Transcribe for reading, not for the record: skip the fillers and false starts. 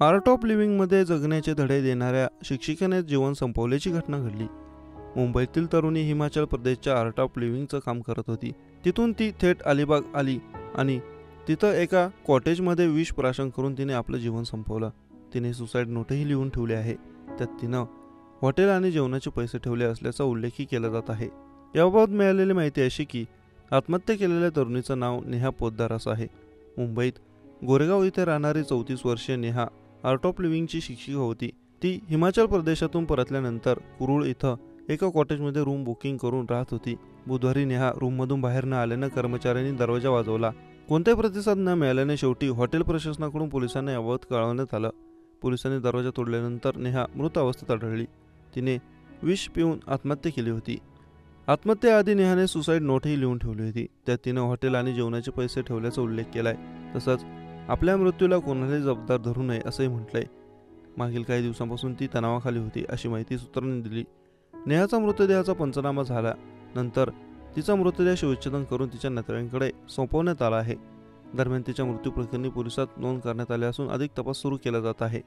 Art of लिव्हिंगमध्ये जगण्याचे धडे देणाऱ्या शिक्षिकेने जीवन संपवल्याची घटना घडली। मुंबईतील तरुणी हिमाचल प्रदेशच्या आर्ट ऑफ लिव्हिंगचं काम करत होती। तिथून ती थेट अलिबाग आली आणि तिथं एका कॉटेजमध्ये विष प्राशन करून तिने आपलं जीवन संपवलं। तिने सुसाईड नोटही लिहून ठेवली आहे। त्यात तिनं हॉटेल आणि जेवणाचे पैसे ठेवले असल्याचा उल्लेखही केला जात आहे। याबाबत मिळालेली माहिती अशी की आत्महत्या केलेल्या तरुणीचं नाव नेहा पोद्दार असं आहे। मुंबईत गोरेगाव इथे राहणारी 34 वर्षीय नेहा आर्ट ऑफ लिव्हिंगची शिक्षिका होती। ती हिमाचल प्रदेशातून परतल्यानंतर कुरुळ इथं एका कॉटेजमध्ये रूम बुकिंग करून राहत होती। बुधवारी नेहा रूममधून बाहेर न आल्यानं कर्मचाऱ्यांनी दरवाजा वाजवला। कोणताही प्रतिसाद न मिळाल्याने शेवटी हॉटेल प्रशासनाकडून पोलिसांना याबाबत कळवण्यात आलं। पोलिसांनी दरवाजा तोडल्यानंतर नेहा मृत अवस्थेत आढळली। तिने विष पिऊन आत्महत्या केली होती। आत्महत्येआधी नेहाने सुसाईड नोटही लिहून ठेवली होती। त्यात तिने हॉटेल आणि जेवणाचे पैसे ठेवल्याचा उल्लेख केलाय। तसंच आपल्या मृत्यूला कोणालाही जबाबदार धरू नये असंही म्हटलंय। मागील काही दिवसांपासून ती तणावाखाली होती अशी माहिती सूत्रांनी दिली। नेहाचा मृतदेहाचा पंचनामा झाला नंतर तिचा मृतदेह शवविच्छेदन करून तिच्या नातेवाईकांकडे सोपवण्यात आला आहे। दरम्यान तिच्या मृत्यू प्रकरणी पोलिसात नोंद करण्यात आली असून अधिक तपास सुरू केला जात आहे।